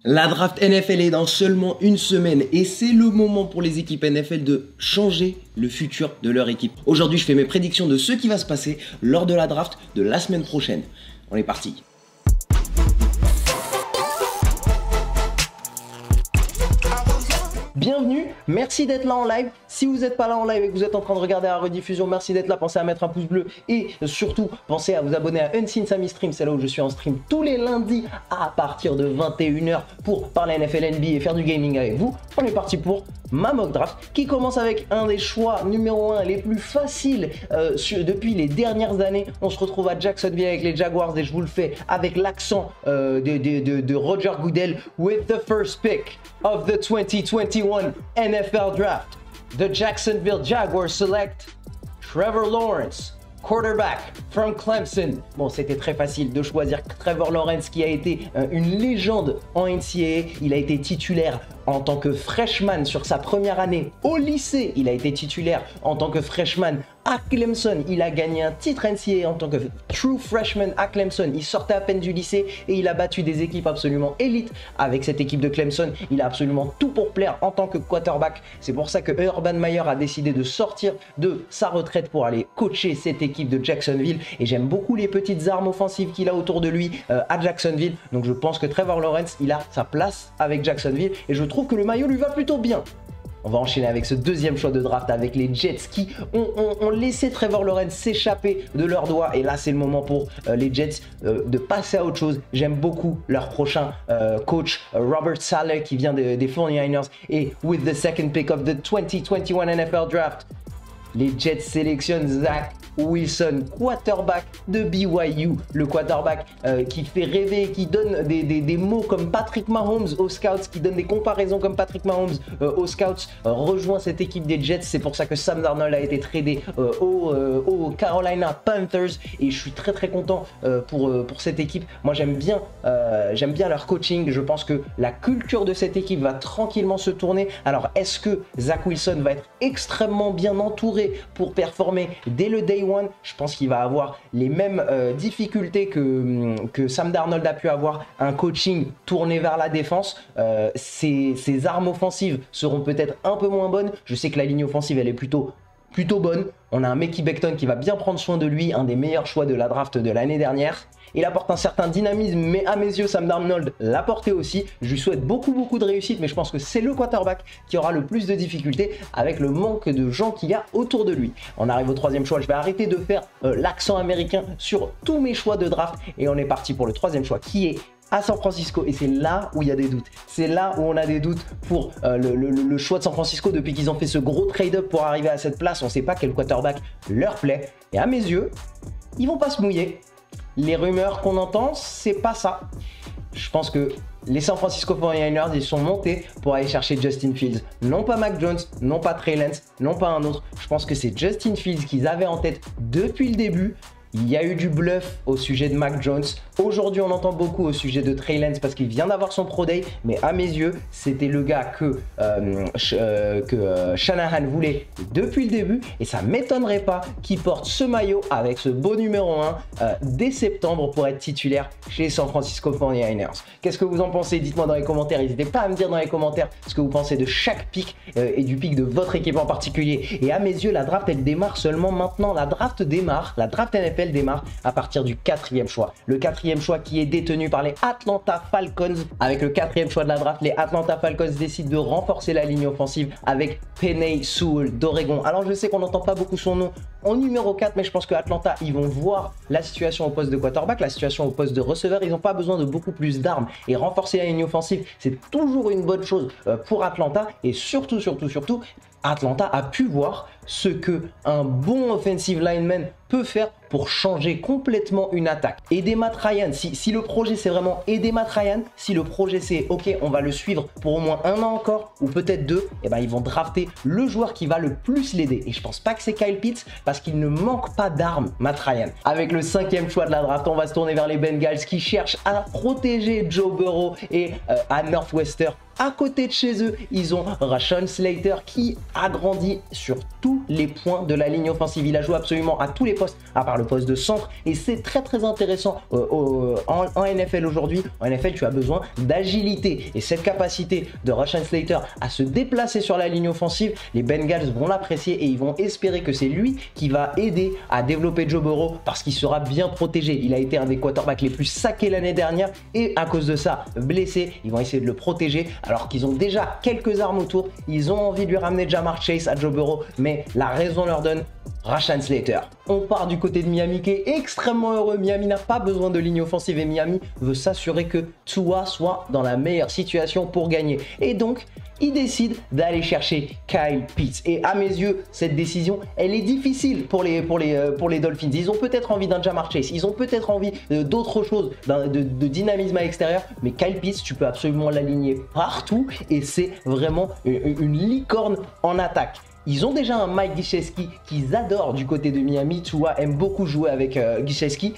La draft NFL est dans seulement une semaine et c'est le moment pour les équipes NFL de changer le futur de leur équipe. Aujourd'hui, je fais mes prédictions de ce qui va se passer lors de la draft de la semaine prochaine. On est parti. Bienvenue, merci d'être là en live. Si vous n'êtes pas là en live et que vous êtes en train de regarder la rediffusion, merci d'être là. Pensez à mettre un pouce bleu et surtout pensez à vous abonner à Unseen Sammy Stream. C'est là où je suis en stream tous les lundis à partir de 21 h pour parler NFL, NBA et faire du gaming avec vous. On est parti pour ma mock draft qui commence avec un des choix numéro 1 les plus faciles depuis les dernières années. On se retrouve à Jacksonville avec les Jaguars et je vous le fais avec l'accent de Roger Goodell. With the first pick of the 2021 NFL Draft, the Jacksonville Jaguars select Trevor Lawrence, quarterback from Clemson. Bon, c'était très facile de choisir Trevor Lawrence qui a été une légende en NCAA. Il a été titulaire en tant que freshman sur sa première année au lycée. Il a été titulaire en tant que freshman à Clemson. Il a gagné un titre NCAA en tant que true freshman à Clemson. Il sortait à peine du lycée et il a battu des équipes absolument élites avec cette équipe de Clemson. Il a absolument tout pour plaire en tant que quarterback. C'est pour ça que Urban Meyer a décidé de sortir de sa retraite pour aller coacher cette équipe de Jacksonville. Et j'aime beaucoup les petites armes offensives qu'il a autour de lui à Jacksonville. Donc je pense que Trevor Lawrence, il a sa place avec Jacksonville et je trouve que le maillot lui va plutôt bien. On va enchaîner avec ce deuxième choix de draft avec les Jets qui ont laissé Trevor Lawrence s'échapper de leurs doigts. Et là, c'est le moment pour les Jets de passer à autre chose. J'aime beaucoup leur prochain coach, Robert Saleh, qui vient des 49ers. Et with the second pick of the 2021 NFL Draft, les Jets sélectionnent Zach Wilson, quarterback de BYU, le quarterback qui fait rêver, qui donne des mots comme Patrick Mahomes aux Scouts, qui donne des comparaisons comme Patrick Mahomes aux Scouts, rejoint cette équipe des Jets. C'est pour ça que Sam Darnold a été tradé aux Carolina Panthers et je suis très content pour cette équipe. Moi j'aime bien leur coaching. Je pense que la culture de cette équipe va tranquillement se tourner. Alors est-ce que Zach Wilson va être extrêmement bien entouré pour performer dès le day one? Je pense qu'il va avoir les mêmes difficultés que Sam Darnold a pu avoir, un coaching tourné vers la défense. Ses armes offensives seront peut-être un peu moins bonnes. Je sais que la ligne offensive elle est plutôt bonne. On a un Mekhi Becton qui va bien prendre soin de lui, un des meilleurs choix de la draft de l'année dernière. Il apporte un certain dynamisme, mais à mes yeux, Sam Darnold l'a porté aussi. Je lui souhaite beaucoup de réussite, mais je pense que c'est le quarterback qui aura le plus de difficultés avec le manque de gens qu'il y a autour de lui. On arrive au troisième choix. Je vais arrêter de faire l'accent américain sur tous mes choix de draft et on est parti pour le troisième choix qui est à San Francisco. Et c'est là où il y a des doutes. C'est là où on a des doutes pour le choix de San Francisco depuis qu'ils ont fait ce gros trade-up pour arriver à cette place. On ne sait pas quel quarterback leur plaît. Et à mes yeux, ils vont pas se mouiller. Les rumeurs qu'on entend, c'est pas ça. Je pense que les San Francisco 49ers, ils sont montés pour aller chercher Justin Fields. Non pas Mac Jones, non pas Trey Lance, non pas un autre. Je pense que c'est Justin Fields qu'ils avaient en tête depuis le début. Il y a eu du bluff au sujet de Mac Jones. Aujourd'hui, on entend beaucoup au sujet de Trey Lance parce qu'il vient d'avoir son Pro Day. Mais à mes yeux, c'était le gars que Shanahan voulait depuis le début. Et ça ne m'étonnerait pas qu'il porte ce maillot avec ce beau numéro 1 dès septembre pour être titulaire chez San Francisco 49ers. Qu'est-ce que vous en pensez? Dites-moi dans les commentaires. N'hésitez pas à me dire dans les commentaires ce que vous pensez de chaque pick et du pick de votre équipe en particulier. Et à mes yeux, la draft, elle démarre seulement maintenant. La draft NFL démarre à partir du 4e choix. Le 4e choix qui est détenu par les Atlanta Falcons. Avec le 4e choix de la draft, les Atlanta Falcons décident de renforcer la ligne offensive avec Penei Sewell d'Oregon. Alors je sais qu'on n'entend pas beaucoup son nom en numéro 4, mais je pense que Atlanta, ils vont voir la situation au poste de quarterback, la situation au poste de receveur. Ils n'ont pas besoin de beaucoup plus d'armes et renforcer la ligne offensive, c'est toujours une bonne chose pour Atlanta. Et surtout, Atlanta a pu voir ce que un bon offensive lineman peut faire pour changer complètement une attaque. Aider Matt Ryan, si le projet c'est vraiment aider Matt Ryan, si le projet c'est ok, on va le suivre pour au moins 1 an encore ou peut-être 2, et ben ils vont drafter le joueur qui va le plus l'aider. Et je pense pas que c'est Kyle Pitts parce qu'il ne manque pas d'armes, Matt Ryan. Avec le 5e choix de la draft, on va se tourner vers les Bengals qui cherchent à protéger Joe Burrow et à Northwestern À côté de chez eux, ils ont Rashawn Slater qui a grandi sur tous les points de la ligne offensive. Il a joué absolument à tous les postes, à part le poste de centre. Et c'est très intéressant en NFL aujourd'hui. En NFL, tu as besoin d'agilité. Et cette capacité de Rashawn Slater à se déplacer sur la ligne offensive, les Bengals vont l'apprécier et ils vont espérer que c'est lui qui va aider à développer Joe Burrow parce qu'il sera bien protégé. Il a été un des quarterbacks les plus saqués l'année dernière et à cause de ça, blessé. Ils vont essayer de le protéger alors qu'ils ont déjà quelques armes autour. Ils ont envie de lui ramener Ja'Marr Chase à Joe Burrow, mais la raison leur donne Rashawn Slater. On part du côté de Miami qui est extrêmement heureux. Miami n'a pas besoin de ligne offensive et Miami veut s'assurer que Tua soit dans la meilleure situation pour gagner. Et donc, il décide d'aller chercher Kyle Pitts. Et à mes yeux, cette décision, elle est difficile pour les Dolphins. Ils ont peut-être envie d'un Ja'Marr Chase, ils ont peut-être envie d'autre chose, de dynamisme à l'extérieur, mais Kyle Pitts, tu peux absolument l'aligner partout et c'est vraiment une licorne en attaque. Ils ont déjà un Mike Gesicki qu'ils adorent du côté de Miami. Tua aime beaucoup jouer avec Gesicki.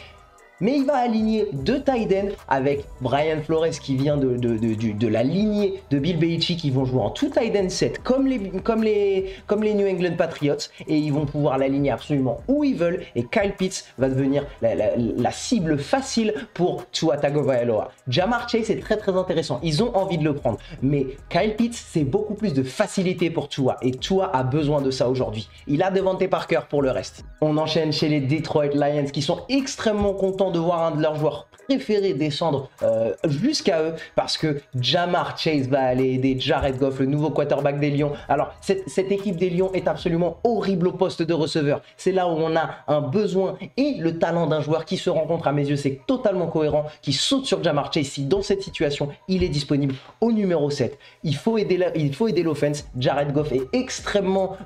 Mais il va aligner deux tight ends avec Brian Flores qui vient de la lignée de Bill Belichick. Ils vont jouer en tout tight end set comme les New England Patriots et ils vont pouvoir l'aligner absolument où ils veulent. Et Kyle Pitts va devenir la cible facile pour Tua Tagovailoa. Ja'Marr Chase est très intéressant. Ils ont envie de le prendre. Mais Kyle Pitts, c'est beaucoup plus de facilité pour Tua. Et Tua a besoin de ça aujourd'hui. Il a Devontae Parker pour le reste. On enchaîne chez les Detroit Lions qui sont extrêmement contents de voir un de leurs joueurs préférés descendre jusqu'à eux parce que Ja'Marr Chase va aller aider Jared Goff, le nouveau quarterback des Lions. Alors cette équipe des Lions est absolument horrible au poste de receveur. C'est là où on a un besoin et le talent d'un joueur qui se rencontre. À mes yeux, c'est totalement cohérent, qui saute sur Ja'Marr Chase si dans cette situation il est disponible au numéro 7. Il faut aider l'offense. Jared Goff est extrêmement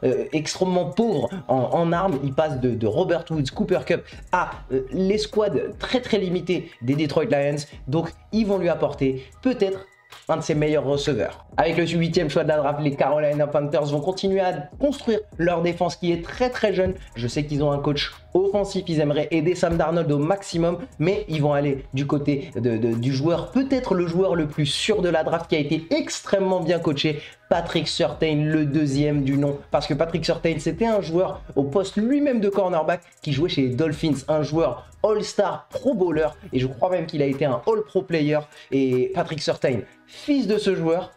pauvre en armes. Il passe de Robert Woods, Cooper Kupp à l'escouade très limitée des Detroit Lions. Donc ils vont lui apporter peut-être un de ses meilleurs receveurs. Avec le 8e choix de la draft, les Carolina Panthers vont continuer à construire leur défense qui est très jeune. Je sais qu'ils ont un coach offensif, ils aimeraient aider Sam Darnold au maximum, mais ils vont aller du côté du joueur, peut-être le joueur le plus sûr de la draft qui a été extrêmement bien coaché, Patrick Surtain, le deuxième du nom, parce que Patrick Surtain, c'était un joueur au poste lui-même de cornerback qui jouait chez les Dolphins, un joueur All-Star Pro Bowler, et je crois même qu'il a été un All-Pro Player. Et Patrick Surtain, fils de ce joueur,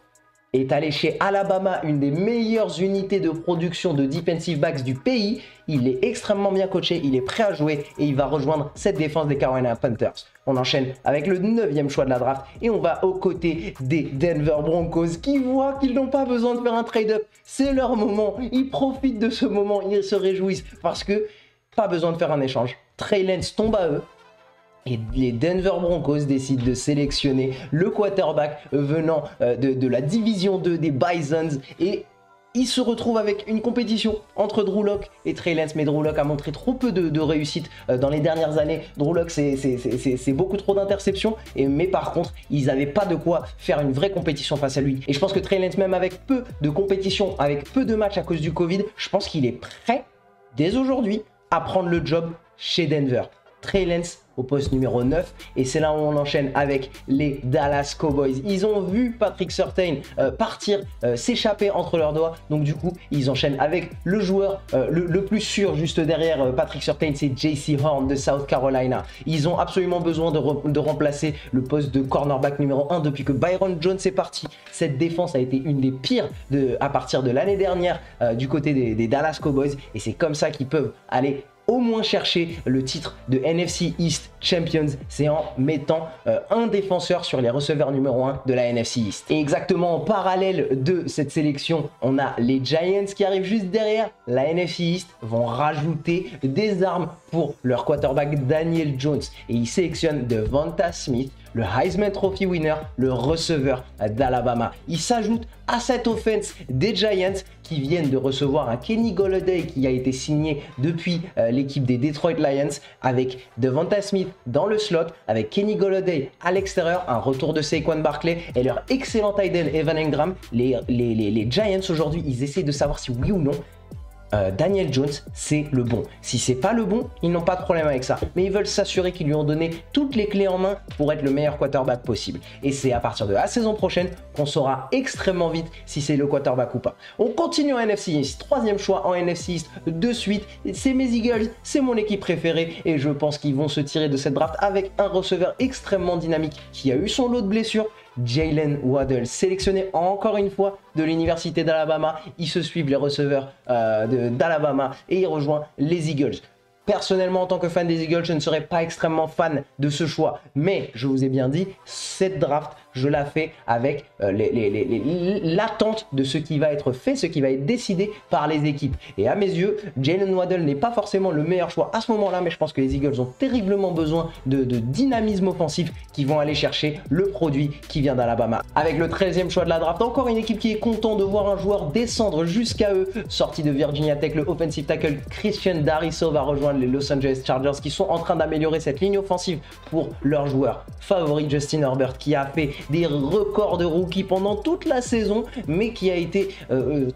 est allé chez Alabama, une des meilleures unités de production de defensive backs du pays. Il est extrêmement bien coaché, il est prêt à jouer et il va rejoindre cette défense des Carolina Panthers. On enchaîne avec le 9e choix de la draft et on va aux côtés des Denver Broncos qui voient qu'ils n'ont pas besoin de faire un trade-up. C'est leur moment, ils profitent de ce moment, ils se réjouissent parce que pas besoin de faire un échange. Trey Lance tombe à eux. Et les Denver Broncos décident de sélectionner le quarterback venant de la division 2 des Bisons. Et ils se retrouvent avec une compétition entre Drew Lock et Trey Lance. Mais Drew Lock a montré trop peu de réussite dans les dernières années. Drew Lock, c'est beaucoup trop d'interceptions. Mais par contre, ils n'avaient pas de quoi faire une vraie compétition face à lui. Et je pense que Trey Lance, même avec peu de compétition, avec peu de matchs à cause du Covid, je pense qu'il est prêt dès aujourd'hui à prendre le job chez Denver. Trey Lance au poste numéro 9 et c'est là où on enchaîne avec les Dallas Cowboys. Ils ont vu Patrick Surtain partir, s'échapper entre leurs doigts, donc du coup ils enchaînent avec le joueur le plus sûr juste derrière Patrick Surtain, c'est Jaycee Horn de South Carolina. Ils ont absolument besoin de remplacer le poste de cornerback numéro 1 depuis que Byron Jones est parti. Cette défense a été une des pires à partir de l'année dernière du côté des Dallas Cowboys et c'est comme ça qu'ils peuvent aller au moins chercher le titre de NFC East Champions, c'est en mettant un défenseur sur les receveurs numéro 1 de la NFC East. Et exactement en parallèle de cette sélection, on a les Giants qui arrivent juste derrière. La NFC East vont rajouter des armes pour leur quarterback Daniel Jones et ils sélectionnent Devonta Smith, le Heisman Trophy winner, le receveur d'Alabama. Il s'ajoute à cette offense des Giants qui viennent de recevoir un Kenny Golladay qui a été signé depuis l'équipe des Detroit Lions avec Devonta Smith dans le slot, avec Kenny Golladay à l'extérieur, un retour de Saquon Barkley et leur excellent tight end Evan Engram. Les Giants aujourd'hui, ils essaient de savoir si oui ou non Daniel Jones, c'est le bon. Si c'est pas le bon, ils n'ont pas de problème avec ça. Mais ils veulent s'assurer qu'ils lui ont donné toutes les clés en main pour être le meilleur quarterback possible. Et c'est à partir de la saison prochaine qu'on saura extrêmement vite si c'est le quarterback ou pas. On continue en NFC East. Troisième choix en NFC East de suite. C'est mes Eagles, c'est mon équipe préférée. Et je pense qu'ils vont se tirer de cette draft avec un receveur extrêmement dynamique qui a eu son lot de blessures. Jalen Waddle, sélectionné encore une fois de l'université d'Alabama. Ils se suivent les receveurs d'Alabama et il rejoint les Eagles. Personnellement, en tant que fan des Eagles, je ne serais pas extrêmement fan de ce choix. Mais je vous ai bien dit, cette draft, je la fais avec l'attente de ce qui va être fait, ce qui va être décidé par les équipes. Et à mes yeux, Jalen Waddle n'est pas forcément le meilleur choix à ce moment-là, mais je pense que les Eagles ont terriblement besoin de dynamisme offensif qui vont aller chercher le produit qui vient d'Alabama. Avec le 13e choix de la draft, encore une équipe qui est content de voir un joueur descendre jusqu'à eux. Sorti de Virginia Tech, le offensive tackle Christian Darrisaw va rejoindre les Los Angeles Chargers qui sont en train d'améliorer cette ligne offensive pour leur joueur favori Justin Herbert qui a fait des records de rookie pendant toute la saison mais qui a été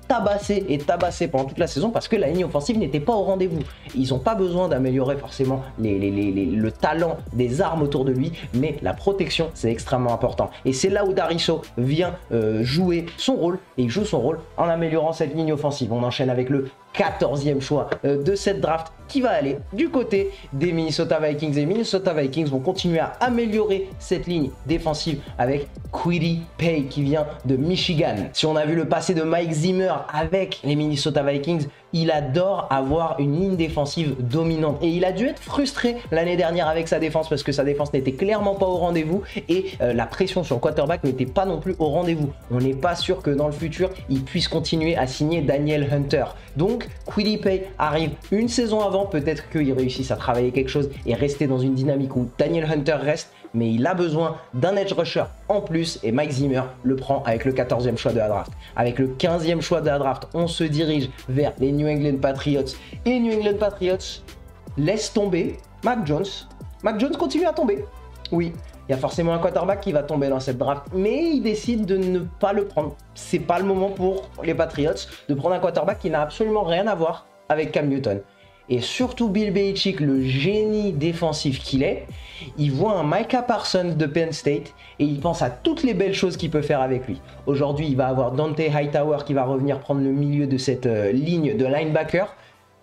tabassé pendant toute la saison parce que la ligne offensive n'était pas au rendez-vous. Ils n'ont pas besoin d'améliorer forcément le talent des armes autour de lui, mais la protection c'est extrêmement important et c'est là où Darrisaw vient jouer son rôle et il joue son rôle en améliorant cette ligne offensive. On enchaîne avec le 14e choix de cette draft qui va aller du côté des Minnesota Vikings. Et Minnesota Vikings vont continuer à améliorer cette ligne défensive avec Kwity Paye qui vient de Michigan. Si on a vu le passé de Mike Zimmer avec les Minnesota Vikings, il adore avoir une ligne défensive dominante et il a dû être frustré l'année dernière avec sa défense parce que sa défense n'était clairement pas au rendez-vous et la pression sur le quarterback n'était pas non plus au rendez-vous. On n'est pas sûr que dans le futur il puisse continuer à signer Daniel Hunter. Donc Kwity Paye arrive une saison avant, peut-être qu'il réussisse à travailler quelque chose et rester dans une dynamique où Daniel Hunter reste, mais il a besoin d'un edge rusher en plus et Mike Zimmer le prend avec le 14e choix de la draft. Avec le 15e choix de la draft, on se dirige vers les New England Patriots et New England Patriots laisse tomber Mac Jones. Mac Jones continue à tomber. Oui, il y a forcément un quarterback qui va tomber dans cette draft, mais il décide de ne pas le prendre. C'est pas le moment pour les Patriots de prendre un quarterback qui n'a absolument rien à voir avec Cam Newton. Et surtout Bill Belichick, le génie défensif qu'il est, il voit un Micah Parsons de Penn State et il pense à toutes les belles choses qu'il peut faire avec lui. Aujourd'hui, il va avoir Dante Hightower qui va revenir prendre le milieu de cette ligne de linebacker.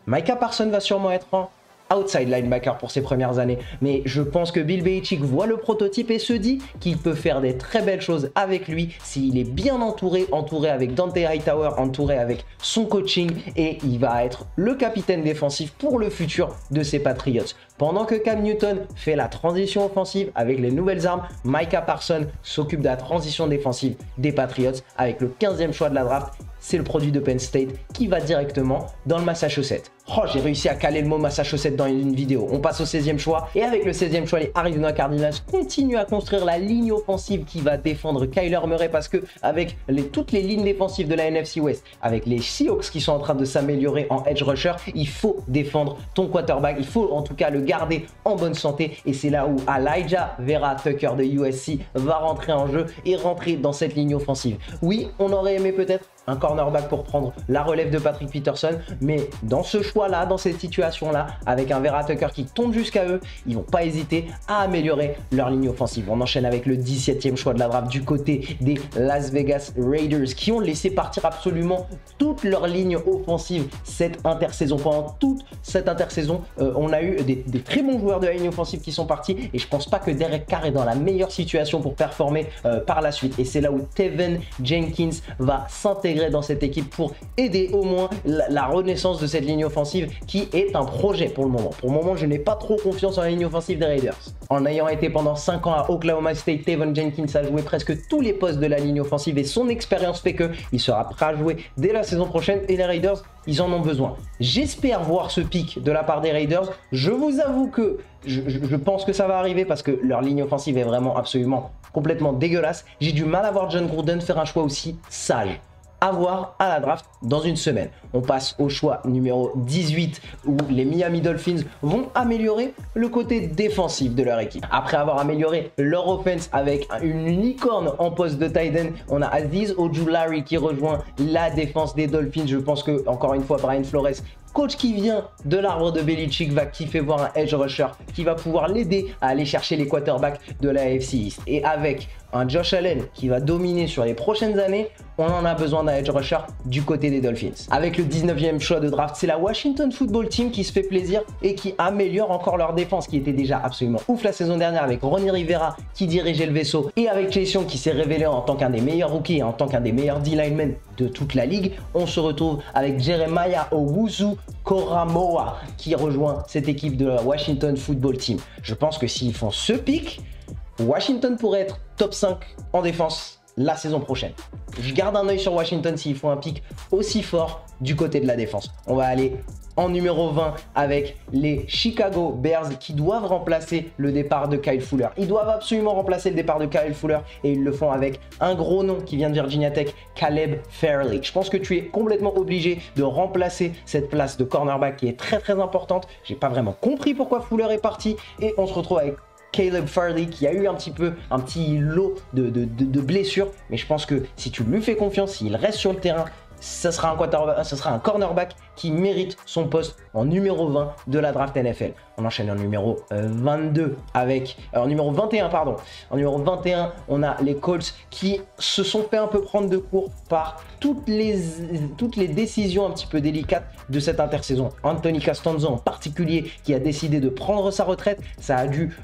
Micah Parsons va sûrement être en outside linebacker pour ses premières années, mais je pense que Bill Belichick voit le prototype et se dit qu'il peut faire des très belles choses avec lui s'il est bien entouré avec Dante Hightower, entouré avec son coaching, et il va être le capitaine défensif pour le futur de ces Patriots. Pendant que Cam Newton fait la transition offensive avec les nouvelles armes, Micah Parsons s'occupe de la transition défensive des Patriots avec le 15e choix de la draft. C'est le produit de Penn State qui va directement dans le Massachusetts. Oh, j'ai réussi à caler le mot Massachusetts dans une vidéo. On passe au 16e choix et avec le 16e choix, les Arizona Cardinals continuent à construire la ligne offensive qui va défendre Kyler Murray parce que avec toutes les lignes défensives de la NFC West, avec les Seahawks qui sont en train de s'améliorer en edge rusher, il faut défendre ton quarterback. Il faut en tout cas le garder en bonne santé et c'est là où Elijah Vera Tucker de USC va rentrer en jeu et rentrer dans cette ligne offensive. Oui, on aurait aimé peut-être un cornerback pour prendre la relève de Patrick Peterson, mais dans ce choix-là, dans cette situation-là, avec un Vera Tucker qui tombe jusqu'à eux, ils vont pas hésiter à améliorer leur ligne offensive. On enchaîne avec le 17e choix de la draft du côté des Las Vegas Raiders qui ont laissé partir absolument toute leur ligne offensive cette intersaison. Pendant toute cette intersaison, on a eu des très bons joueurs de la ligne offensive qui sont partis et je pense pas que Derek Carr est dans la meilleure situation pour performer par la suite. Et c'est là où Teven Jenkins va s'intégrer dans cette équipe pour aider au moins la renaissance de cette ligne offensive qui est un projet pour le moment. Pour le moment, je n'ai pas trop confiance en la ligne offensive des Raiders. En ayant été pendant 5 ans à Oklahoma State, Teven Jenkins a joué presque tous les postes de la ligne offensive et son expérience fait qu'il sera prêt à jouer dès la saison prochaine et les Raiders, ils en ont besoin. J'espère voir ce pic de la part des Raiders. Je vous avoue que je pense que ça va arriver parce que leur ligne offensive est vraiment absolument complètement dégueulasse. J'ai du mal à voir John Gruden faire un choix aussi sage. À voir à la draft dans une semaine. on passe au choix numéro 18 où les Miami Dolphins vont améliorer le côté défensif de leur équipe. Après avoir amélioré leur offense avec une licorne en poste de tight end, on a Azeez Ojulari qui rejoint la défense des Dolphins. Je pense que, encore une fois, Brian Flores, coach qui vient de l'arbre de Belichick, va kiffer voir un edge rusher qui va pouvoir l'aider à aller chercher les quarterbacks de la AFC East. Et avec un Josh Allen qui va dominer sur les prochaines années, on en a besoin d'un edge rusher du côté des Dolphins. Avec le 19e choix de draft, c'est la Washington Football Team qui se fait plaisir et qui améliore encore leur défense qui était déjà absolument ouf la saison dernière avec Ronnie Rivera qui dirigeait le vaisseau et avec Chase Young qui s'est révélé en tant qu'un des meilleurs rookies et en tant qu'un des meilleurs D-linemen de toute la ligue. On se retrouve avec Jeremiah Owusu-Koramoah qui rejoint cette équipe de la Washington Football Team. Je pense que s'ils font ce pick, Washington pourrait être top 5 en défense la saison prochaine. Je garde un œil sur Washington s'ils font un pick aussi fort du côté de la défense. On va aller en numéro 20 avec les Chicago Bears qui doivent remplacer le départ de Kyle Fuller. Ils doivent absolument remplacer le départ de Kyle Fuller et ils le font avec un gros nom qui vient de Virginia Tech, Caleb Farley. Je pense que tu es complètement obligé de remplacer cette place de cornerback qui est très très importante. J'ai pas vraiment compris pourquoi Fuller est parti et on se retrouve avec Caleb Farley qui a eu un petit lot de blessures, mais je pense que si tu lui fais confiance, s'il reste sur le terrain, ce sera un cornerback qui mérite son poste en numéro 20 de la draft NFL. On enchaîne en numéro 22 avec... en numéro 21, pardon. En numéro 21, on a les Colts qui se sont fait un peu prendre de court par toutes les décisions un petit peu délicates de cette intersaison. Anthony Castonzo en particulier qui a décidé de prendre sa retraite. Ça a dû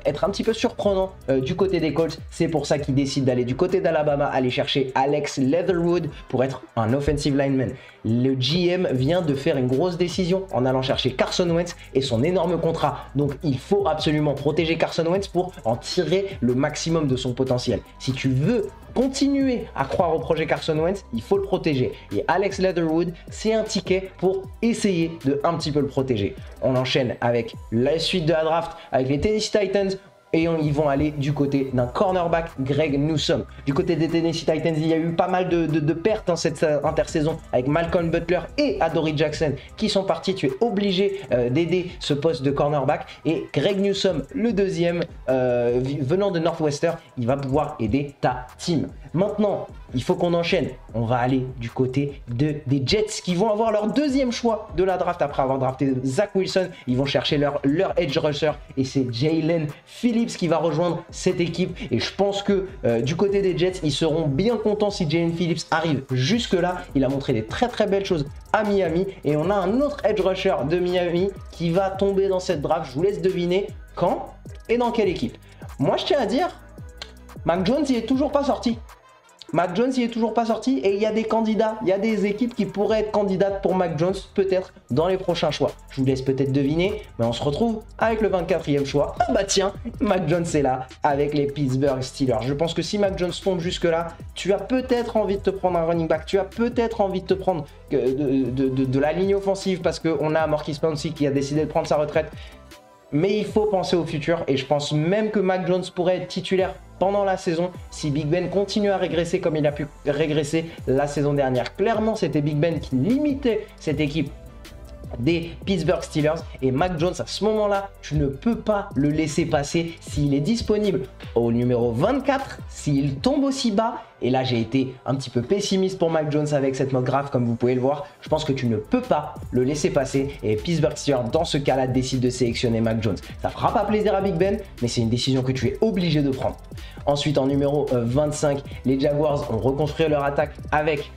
être un petit peu surprenant du côté des Colts. C'est pour ça qu'ils décident d'aller du côté d'Alabama, aller chercher Alex Leatherwood pour être un offensive lineman. Le GM vient de faire une grosse décision en allant chercher Carson Wentz et son énorme contrat. Donc il faut absolument protéger Carson Wentz pour en tirer le maximum de son potentiel. Si tu veux continuer à croire au projet Carson Wentz, il faut le protéger. Et Alex Leatherwood, c'est un ticket pour essayer de un petit peu le protéger. On enchaîne avec la suite de la draft avec les Tennessee Titans. Et ils vont aller du côté d'un cornerback, Greg Newsome. Du côté des Tennessee Titans, il y a eu pas mal de pertes cette intersaison avec Malcolm Butler et Adoree Jackson qui sont partis. Tu es obligé d'aider ce poste de cornerback. Et Greg Newsome, le deuxième, venant de Northwestern, il va pouvoir aider ta team. Maintenant, il faut qu'on enchaîne. On va aller du côté des Jets qui vont avoir leur deuxième choix de la draft après avoir drafté Zach Wilson. Ils vont chercher leur edge rusher et c'est Jalen Phillips qui va rejoindre cette équipe. Et je pense que du côté des Jets, ils seront bien contents si Jalen Phillips arrive jusque là. Il a montré des très très belles choses à Miami et on a un autre edge rusher de Miami qui va tomber dans cette draft. Je vous laisse deviner quand et dans quelle équipe. Moi, je tiens à dire, Mac Jones, il est toujours pas sorti. Mac Jones, il est toujours pas sorti et il y a des candidats, il y a des équipes qui pourraient être candidates pour Mac Jones peut-être dans les prochains choix. Je vous laisse peut-être deviner, mais on se retrouve avec le 24e choix. Ah bah tiens, Mac Jones est là avec les Pittsburgh Steelers. Je pense que si Mac Jones tombe jusque là, tu as peut-être envie de te prendre un running back, tu as peut-être envie de te prendre de la ligne offensive parce qu'on a Maurkice Pouncey qui a décidé de prendre sa retraite. Mais il faut penser au futur et je pense même que Mac Jones pourrait être titulaire pendant la saison si Big Ben continue à régresser comme il a pu régresser la saison dernière. Clairement, c'était Big Ben qui limitait cette équipe des Pittsburgh Steelers et Mac Jones à ce moment-là, tu ne peux pas le laisser passer s'il est disponible au numéro 24, s'il tombe aussi bas. Et là, j'ai été un petit peu pessimiste pour Mac Jones avec cette mock draft, comme vous pouvez le voir. Je pense que tu ne peux pas le laisser passer. Et Pittsburgh Steelers, dans ce cas-là, décide de sélectionner Mac Jones. Ça fera pas plaisir à Big Ben, mais c'est une décision que tu es obligé de prendre. Ensuite, en numéro 25, les Jaguars ont reconstruit leur attaque avec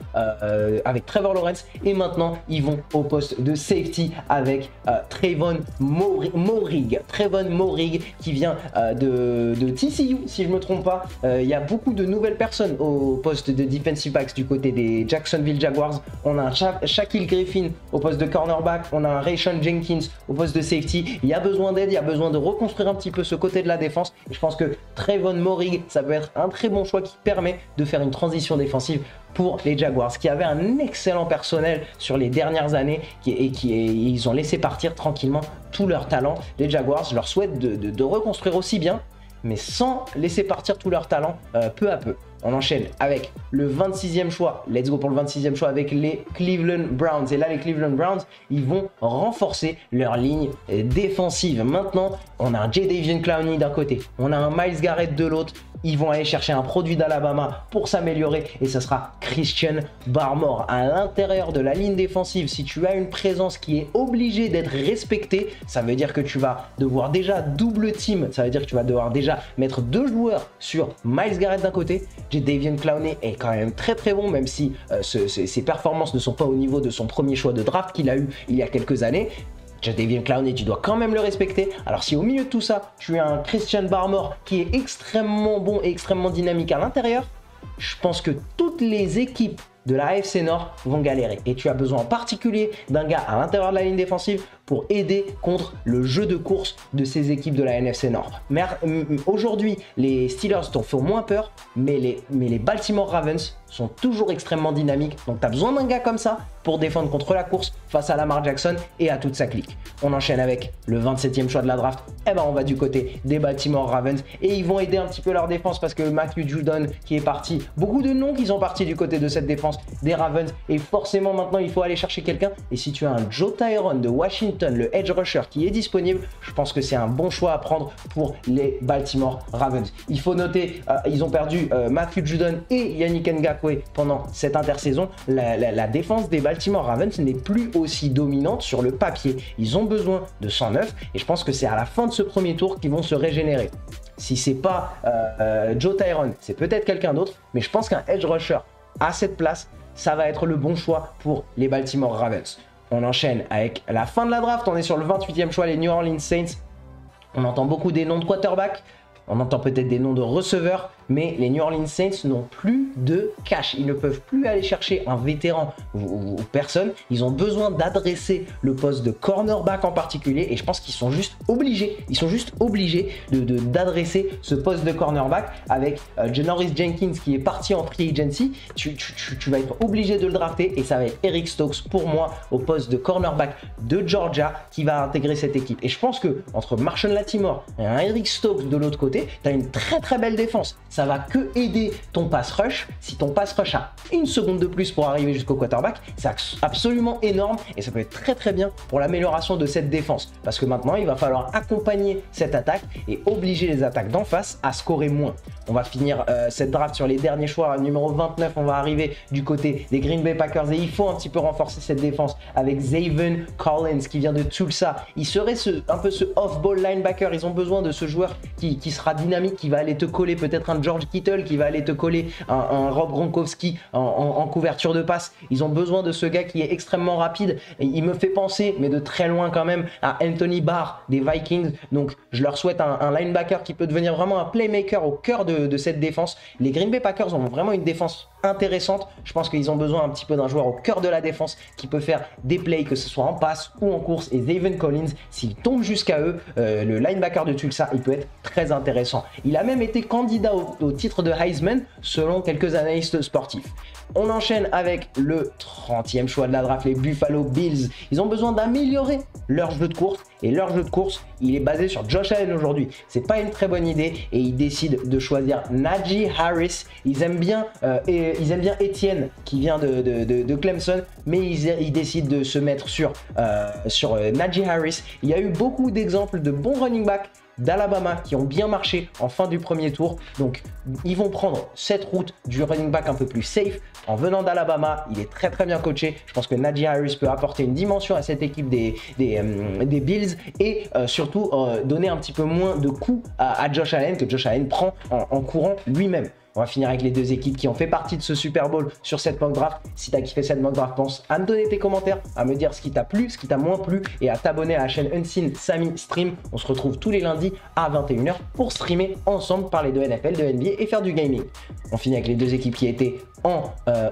Trevor Lawrence. Et maintenant, ils vont au poste de safety avec Trevon Moehrig. Trevon Moehrig qui vient de TCU, si je ne me trompe pas. Il y a beaucoup de nouvelles personnes au poste de defensive backs du côté des Jacksonville Jaguars. On a un Shaquille Griffin au poste de cornerback, on a un Rayshon Jenkins au poste de safety. Il y a besoin d'aide, il y a besoin de reconstruire un petit peu ce côté de la défense. Et je pense que Trevon Moehrig, ça peut être un très bon choix qui permet de faire une transition défensive pour les Jaguars, qui avaient un excellent personnel sur les dernières années et ils ont laissé partir tranquillement tout leur talent. Les Jaguars, je leur souhaite de reconstruire aussi bien, mais sans laisser partir tout leur talent peu à peu. On enchaîne avec le 26e choix. Let's go pour le 26e choix avec les Cleveland Browns. Et là, les Cleveland Browns, ils vont renforcer leur ligne défensive. Maintenant, on a un Jadeveon Clowney d'un côté, on a un Myles Garrett de l'autre. Ils vont aller chercher un produit d'Alabama pour s'améliorer et ce sera Christian Barmore. À l'intérieur de la ligne défensive, si tu as une présence qui est obligée d'être respectée, ça veut dire que tu vas devoir déjà double team. Ça veut dire que tu vas devoir déjà mettre 2 joueurs sur Myles Garrett d'un côté. Jadeveon Clowney est quand même très très bon, même si ses performances ne sont pas au niveau de son premier choix de draft qu'il a eu il y a quelques années. Jadeveon Clowney, tu dois quand même le respecter. Alors si au milieu de tout ça, tu as un Christian Barmore qui est extrêmement bon et extrêmement dynamique à l'intérieur, je pense que toutes les équipes de la AFC Nord vont galérer. Et tu as besoin en particulier d'un gars à l'intérieur de la ligne défensive pour aider contre le jeu de course de ces équipes de la NFC Nord. Mais aujourd'hui, les Steelers t'en font moins peur, mais les Baltimore Ravens sont toujours extrêmement dynamiques. Donc tu as besoin d'un gars comme ça pour défendre contre la course face à Lamar Jackson et à toute sa clique. On enchaîne avec le 27e choix de la draft. Et ben on va du côté des Baltimore Ravens et ils vont aider un petit peu leur défense parce que Matthew Judon qui est parti, beaucoup de noms qui sont partis du côté de cette défense des Ravens et forcément maintenant il faut aller chercher quelqu'un. Et si tu as un Joe Tyrone de Washington, le edge rusher qui est disponible, je pense que c'est un bon choix à prendre pour les Baltimore Ravens. Il faut noter, ils ont perdu Matthew Judon et Yannick Ngakoue pendant cette intersaison. La défense des Baltimore Ravens n'est plus aussi dominante sur le papier. Ils ont besoin de 109 et je pense que c'est à la fin de ce premier tour qu'ils vont se régénérer. Si c'est pas Joe Tyrone, c'est peut-être quelqu'un d'autre, mais je pense qu'un edge rusher à cette place, ça va être le bon choix pour les Baltimore Ravens. On enchaîne avec la fin de la draft. On est sur le 28e choix, les New Orleans Saints. On entend beaucoup des noms de quarterback. On entend peut-être des noms de receveurs, mais les New Orleans Saints n'ont plus de cash. Ils ne peuvent plus aller chercher un vétéran ou personne. Ils ont besoin d'adresser le poste de cornerback en particulier et je pense qu'ils sont juste obligés. Ils sont juste obligés d'adresser ce poste de cornerback avec Janoris Jenkins qui est parti en free agency. Tu vas être obligé de le drafter et ça va être Eric Stokes pour moi au poste de cornerback de Georgia qui va intégrer cette équipe. Et je pense que entre Marshon Lattimore et un Eric Stokes de l'autre côté, tu as une très très belle défense. Ça va que aider ton pass rush. Si ton pass rush a une seconde de plus pour arriver jusqu'au quarterback, c'est absolument énorme et ça peut être très très bien pour l'amélioration de cette défense. Parce que maintenant, il va falloir accompagner cette attaque et obliger les attaques d'en face à scorer moins. On va finir cette draft sur les derniers choix. Numéro 29, on va arriver du côté des Green Bay Packers et il faut un petit peu renforcer cette défense avec Zaven Collins qui vient de Tulsa. Il serait un peu ce off-ball linebacker. Ils ont besoin de ce joueur qui sera dynamique, qui va aller te coller peut-être un George Kittle, qui va aller te coller un Rob Gronkowski en couverture de passe. Ils ont besoin de ce gars qui est extrêmement rapide. Et il me fait penser, mais de très loin quand même, à Anthony Barr des Vikings. Donc je leur souhaite un linebacker qui peut devenir vraiment un playmaker au cœur de cette défense. Les Green Bay Packers ont vraiment une défense intéressante. Je pense qu'ils ont besoin un petit peu d'un joueur au cœur de la défense qui peut faire des plays, que ce soit en passe ou en course. Et Zaven Collins, s'il tombe jusqu'à eux, le linebacker de Tulsa, il peut être très intéressant. Il a même été candidat au titre de Heisman selon quelques analystes sportifs. On enchaîne avec le 30e choix de la draft, les Buffalo Bills. Ils ont besoin d'améliorer leur jeu de course et leur jeu de course, il est basé sur Josh Allen aujourd'hui. C'est pas une très bonne idée et ils décident de choisir Najee Harris. Ils aiment bien Etienne qui vient de Clemson, mais ils décident de se mettre sur Najee Harris. Il y a eu beaucoup d'exemples de bons running backs d'Alabama qui ont bien marché en fin du premier tour. Donc ils vont prendre cette route du running back un peu plus safe en venant d'Alabama. Il est très très bien coaché. Je pense que Najee Harris peut apporter une dimension à cette équipe des Bills et surtout donner un petit peu moins de coups à Josh Allen que Josh Allen prend en courant lui-même. On va finir avec les deux équipes qui ont fait partie de ce Super Bowl sur cette mock draft. Si tu as kiffé cette mock draft, pense à me donner tes commentaires, à me dire ce qui t'a plu, ce qui t'a moins plu et à t'abonner à la chaîne Unseen Samy Stream. On se retrouve tous les lundis à 21 h pour streamer ensemble, parler de NFL, de NBA et faire du gaming. On finit avec les deux équipes qui étaient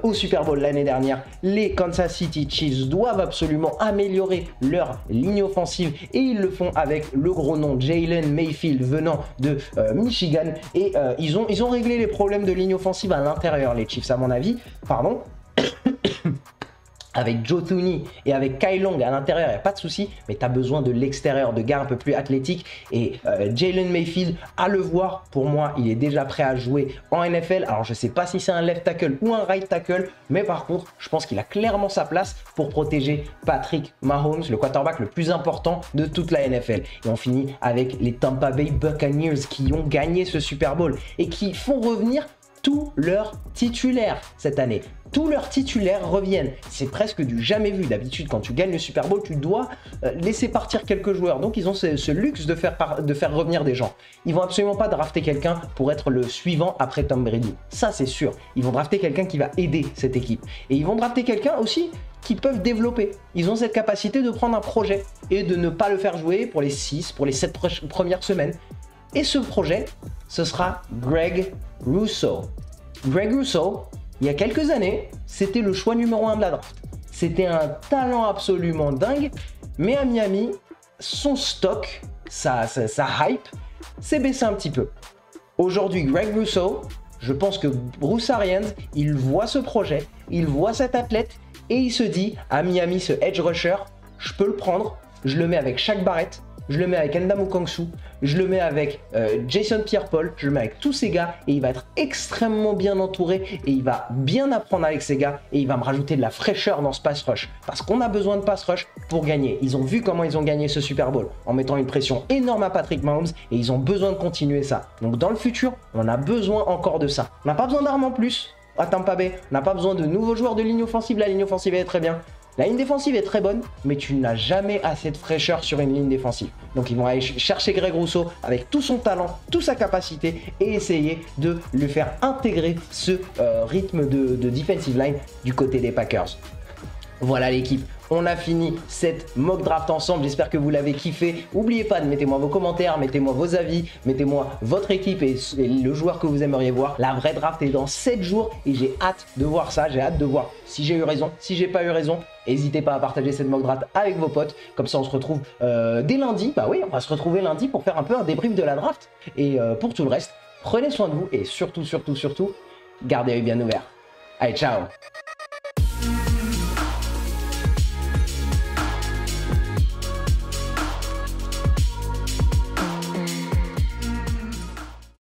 au Super Bowl l'année dernière. Les Kansas City Chiefs doivent absolument améliorer leur ligne offensive et ils le font avec le gros nom Jalen Mayfield venant de Michigan et ils ont réglé les problèmes de ligne offensive à l'intérieur, les Chiefs à mon avis, pardon. avec Joe Thuney et avec Kyle Long à l'intérieur, il n'y a pas de souci, mais tu as besoin de l'extérieur, de gars un peu plus athlétiques. Et Jalen Mayfield, à le voir, pour moi, il est déjà prêt à jouer en NFL. Alors, je ne sais pas si c'est un left tackle ou un right tackle, mais par contre, je pense qu'il a clairement sa place pour protéger Patrick Mahomes, le quarterback le plus important de toute la NFL. Et on finit avec les Tampa Bay Buccaneers qui ont gagné ce Super Bowl et qui font revenir tous leurs titulaires cette année. Tous leurs titulaires reviennent. C'est presque du jamais vu. D'habitude, quand tu gagnes le Super Bowl, tu dois laisser partir quelques joueurs. Donc, ils ont ce luxe de faire revenir des gens. Ils vont absolument pas drafter quelqu'un pour être le suivant après Tom Brady. Ça, c'est sûr. Ils vont drafter quelqu'un qui va aider cette équipe. Et ils vont drafter quelqu'un aussi qui peuvent développer. Ils ont cette capacité de prendre un projet et de ne pas le faire jouer pour les 6, pour les 7 premières semaines. Et ce projet, ce sera Greg Rousseau. Greg Rousseau, il y a quelques années, c'était le choix numéro 1 de la draft. C'était un talent absolument dingue, mais à Miami, son stock, sa hype, s'est baissé un petit peu. Aujourd'hui, Greg Rousseau, je pense que Bruce Arians, il voit ce projet, il voit cet athlète, et il se dit, à Miami, ce edge rusher, je peux le prendre, je le mets avec Shaq Barrett, je le mets avec Ndamukong Kangsu, je le mets avec Jason Pierre-Paul, je le mets avec tous ces gars et il va être extrêmement bien entouré et il va bien apprendre avec ces gars et il va me rajouter de la fraîcheur dans ce pass rush parce qu'on a besoin de pass rush pour gagner. Ils ont vu comment ils ont gagné ce Super Bowl en mettant une pression énorme à Patrick Mahomes et ils ont besoin de continuer ça. Donc dans le futur, on a besoin encore de ça. On n'a pas besoin d'armes en plus à Tampa Bay, on n'a pas besoin de nouveaux joueurs de ligne offensive, la ligne offensive est très bien. La ligne défensive est très bonne, mais tu n'as jamais assez de fraîcheur sur une ligne défensive. Donc ils vont aller chercher Greg Rousseau avec tout son talent, toute sa capacité et essayer de lui faire intégrer ce rythme de defensive line du côté des Packers. Voilà l'équipe, on a fini cette mock draft ensemble, j'espère que vous l'avez kiffé. N'oubliez pas de mettre vos commentaires, mettez-moi vos avis, mettez-moi votre équipe et le joueur que vous aimeriez voir. La vraie draft est dans 7 jours et j'ai hâte de voir ça, j'ai hâte de voir si j'ai eu raison, si j'ai pas eu raison. N'hésitez pas à partager cette mock draft avec vos potes, comme ça on se retrouve dès lundi. Bah oui, on va se retrouver lundi pour faire un peu un débrief de la draft. Et pour tout le reste, prenez soin de vous et surtout, gardez l'œil bien ouvert. Allez, ciao!